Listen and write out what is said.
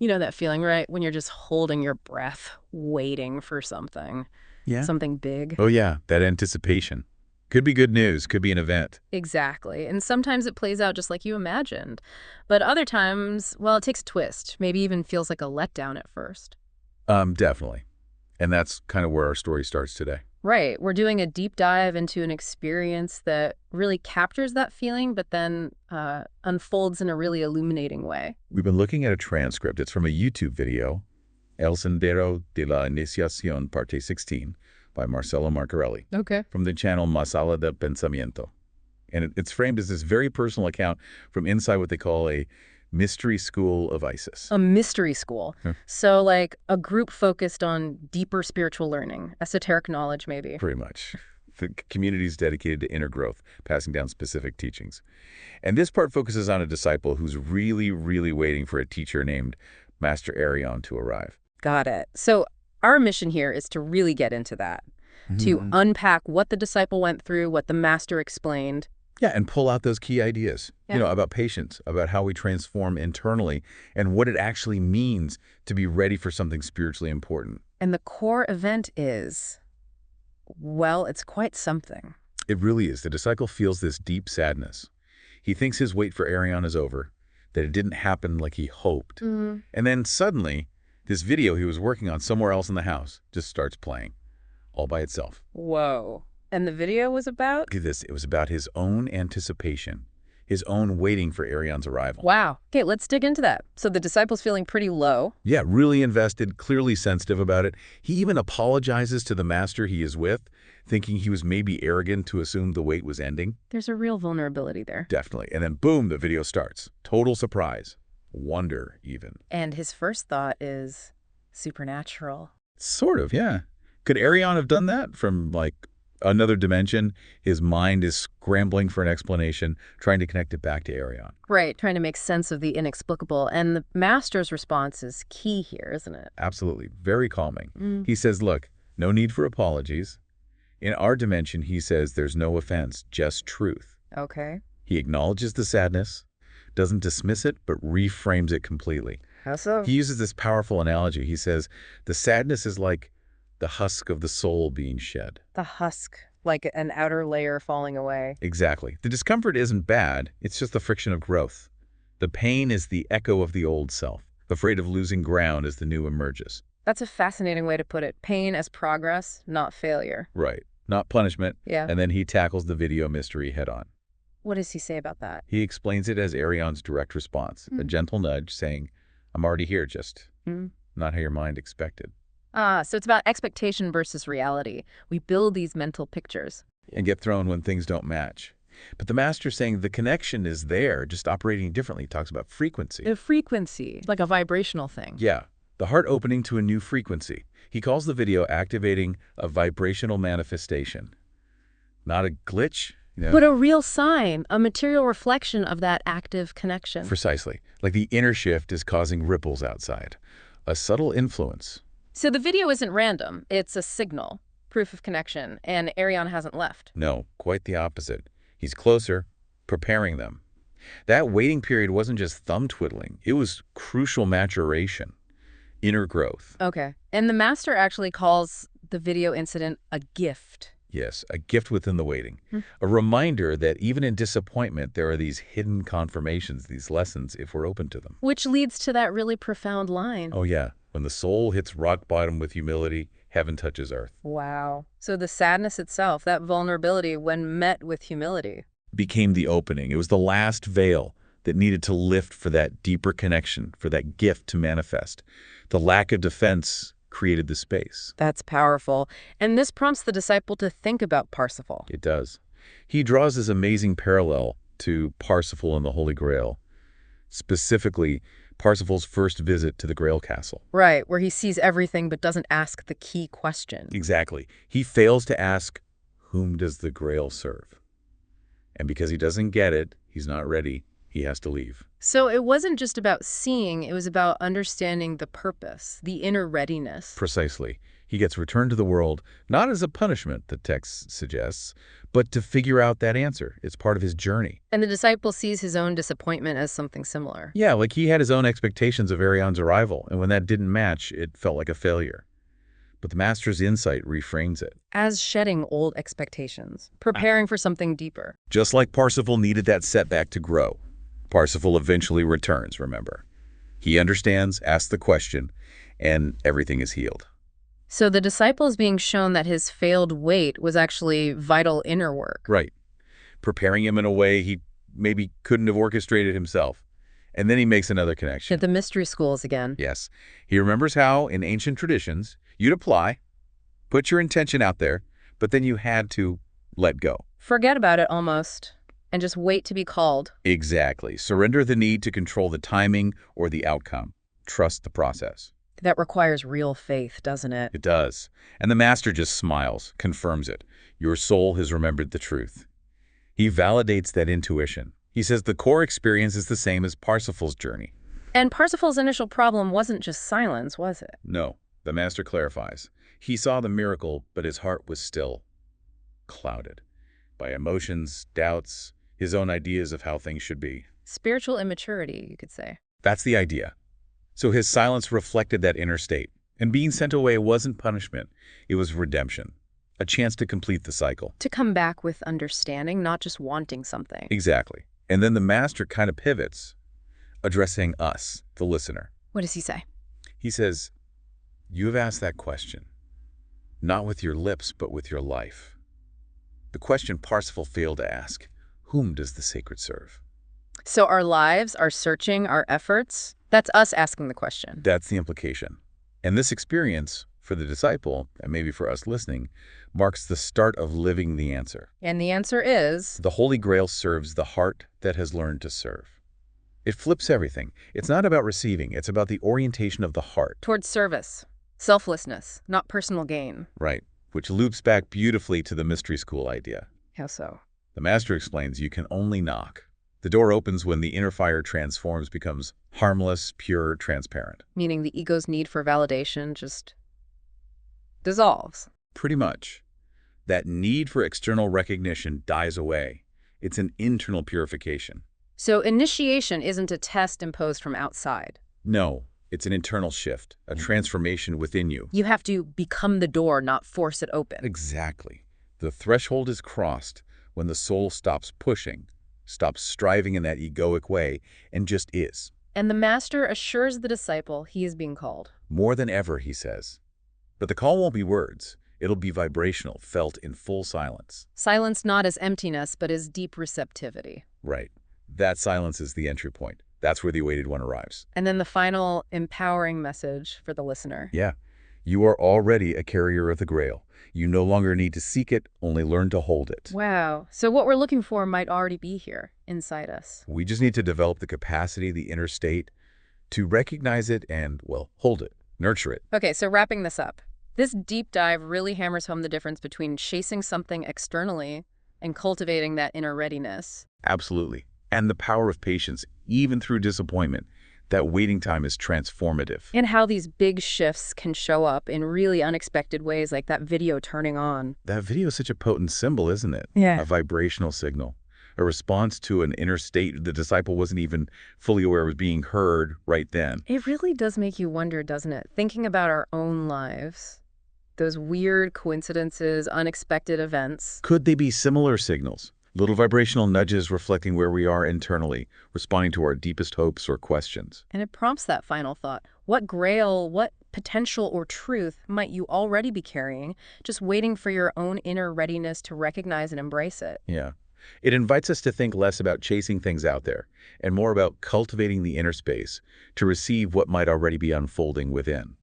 You know that feeling, right? When you're just holding your breath, waiting for something. Yeah. Something big. Oh, yeah, that anticipation. Could be good news, could be an event. Exactly. And sometimes it plays out just like you imagined. But other times, well, it takes a twist. Maybe even feels like a letdown at first. Definitely. And that's kind of where our story starts today. Right. We're doing a deep dive into an experience that really captures that feeling, but then unfolds in a really illuminating way. We've been looking at a transcript. It's from a YouTube video, El Sendero de la Iniciación, Parte 16, by Marcelo Martorelli, Okay. from the channel Masala del Pensamiento. And it's framed as this very personal account from inside what they call a mystery school of ISIS. A mystery school. So like a group focused on deeper spiritual learning, esoteric knowledge maybe. Pretty much. The community's dedicated to inner growth, passing down specific teachings. And this part focuses on a disciple who's really, really waiting for a teacher named Master Arion to arrive. Got it. So our mission here is to really get into that, to unpack what the disciple went through, what the master explained. Yeah, and pull out those key ideas, about patience, about how we transform internally, and what it actually means to be ready for something spiritually important. And the core event is, well, it's quite something. It really is. The disciple feels this deep sadness. He thinks his wait for Arion is over, that it didn't happen like he hoped. And then suddenly, this video he was working on somewhere else in the house just starts playing, all by itself. Whoa. And the video was about? Look at this. It was about his own anticipation, his own waiting for Arion's arrival. Wow. Okay, let's dig into that. So the disciple's feeling pretty low. Yeah, really invested, clearly sensitive about it. He even apologizes to the master he is with, thinking he was maybe arrogant to assume the wait was ending. There's a real vulnerability there. Definitely. And then boom, the video starts. Total surprise. Wonder, even. And his first thought is supernatural. Sort of, yeah. Could Arion have done that from, like, another dimension? His mind is scrambling for an explanation, trying to connect it back to Arion. Right, trying to make sense of the inexplicable. And the master's response is key here, isn't it? Absolutely. Very calming. He says, look, no need for apologies. In our dimension, he says there's no offense, just truth. Okay. He acknowledges the sadness, doesn't dismiss it, but reframes it completely. How so? He uses this powerful analogy. He says the sadness is like the husk of the soul being shed. The husk, like an outer layer falling away. Exactly. The discomfort isn't bad. It's just the friction of growth. The pain is the echo of the old self, afraid of losing ground as the new emerges. That's a fascinating way to put it. Pain as progress, not failure. Right. Not punishment. Yeah. And then he tackles the video mystery head on. What does he say about that? He explains it as Arion's direct response, a gentle nudge saying, I'm already here, just not how your mind expected. So it's about expectation versus reality. We build these mental pictures. And get thrown when things don't match. But the master's saying the connection is there, just operating differently. He talks about frequency. The frequency, like a vibrational thing. Yeah, the heart opening to a new frequency. He calls the video activating a vibrational manifestation. Not a glitch, But a real sign, a material reflection of that active connection. Precisely. Like the inner shift is causing ripples outside. A subtle influence. So the video isn't random. It's a signal, proof of connection, and Arion hasn't left. No, quite the opposite. He's closer, preparing them. That waiting period wasn't just thumb twiddling. It was crucial maturation, inner growth. Okay. And the master actually calls the video incident a gift. Yes, a gift within the waiting. A reminder that even in disappointment, there are these hidden confirmations, these lessons, if we're open to them. Which leads to that really profound line. Oh, yeah. When the soul hits rock bottom with humility, heaven touches earth. Wow. So the sadness itself, that vulnerability when met with humility, became the opening. It was the last veil that needed to lift for that deeper connection, for that gift to manifest. The lack of defense created the space. That's powerful. And this prompts the disciple to think about Parsifal. It does. He draws this amazing parallel to Parsifal and the Holy Grail, specifically Parsifal's first visit to the Grail Castle. Right, where he sees everything but doesn't ask the key question. Exactly. He fails to ask, whom does the Grail serve? And because he doesn't get it, he's not ready, he has to leave. So it wasn't just about seeing, it was about understanding the purpose, the inner readiness. Precisely. He gets returned to the world, not as a punishment, the text suggests, but to figure out that answer. It's part of his journey. And the disciple sees his own disappointment as something similar. Yeah, like he had his own expectations of Arion's arrival, and when that didn't match, it felt like a failure. But the master's insight reframes it. As shedding old expectations, preparing for something deeper. Just like Parsifal needed that setback to grow. Parsifal eventually returns, remember. He understands, asks the question, and everything is healed. So the disciple is being shown that his failed wait was actually vital inner work. Right. Preparing him in a way he maybe couldn't have orchestrated himself. And then he makes another connection. At the mystery schools again. Yes. He remembers how, in ancient traditions, you'd apply, put your intention out there, but then you had to let go. Forget about it almost, and just wait to be called. Exactly. Surrender the need to control the timing or the outcome. Trust the process. That requires real faith, doesn't it? It does. And the master just smiles, confirms it. Your soul has remembered the truth. He validates that intuition. He says the core experience is the same as Parsifal's journey. And Parsifal's initial problem wasn't just silence, was it? No, the master clarifies. He saw the miracle, but his heart was still clouded by emotions, doubts, his own ideas of how things should be. Spiritual immaturity, you could say. That's the idea. So his silence reflected that inner state. And being sent away wasn't punishment. It was redemption. A chance to complete the cycle. To come back with understanding, not just wanting something. Exactly. And then the master kind of pivots, addressing us, the listener. What does he say? He says, you have asked that question, not with your lips, but with your life. The question Parsifal failed to ask, whom does the sacred serve? So our lives, our searching, our efforts, that's us asking the question. That's the implication. And this experience, for the disciple, and maybe for us listening, marks the start of living the answer. And the answer is? The Holy Grail serves the heart that has learned to serve. It flips everything. It's not about receiving. It's about the orientation of the heart. Towards service. Selflessness, not personal gain. Right, which loops back beautifully to the mystery school idea. How so? The master explains you can only knock. The door opens when the inner fire transforms, becomes harmless, pure, transparent. Meaning the ego's need for validation just dissolves. Pretty much. That need for external recognition dies away. It's an internal purification. So initiation isn't a test imposed from outside. No, it's an internal shift, a transformation within you. You have to become the door, not force it open. Exactly. The threshold is crossed when the soul stops pushing, stops striving in that egoic way, and just is. And the master assures the disciple he is being called. More than ever, he says. But the call won't be words. It'll be vibrational, felt in full silence. Silence not as emptiness, but as deep receptivity. Right. That silence is the entry point. That's where the awaited one arrives. And then the final empowering message for the listener. Yeah. You are already a carrier of the Grail. You no longer need to seek it, only learn to hold it. Wow. So what we're looking for might already be here, inside us. We just need to develop the capacity, the inner state, to recognize it and, well, hold it, nurture it. Okay, so wrapping this up. This deep dive really hammers home the difference between chasing something externally and cultivating that inner readiness. Absolutely. And the power of patience, even through disappointment. That waiting time is transformative. And how these big shifts can show up in really unexpected ways, like that video turning on. That video is such a potent symbol, isn't it? Yeah. A vibrational signal. A response to an inner state the disciple wasn't even fully aware was being heard right then. It really does make you wonder, doesn't it? Thinking about our own lives. Those weird coincidences, unexpected events. Could they be similar signals? Little vibrational nudges reflecting where we are internally, responding to our deepest hopes or questions. And it prompts that final thought. What grail, what potential or truth might you already be carrying, just waiting for your own inner readiness to recognize and embrace it? Yeah. It invites us to think less about chasing things out there and more about cultivating the inner space to receive what might already be unfolding within.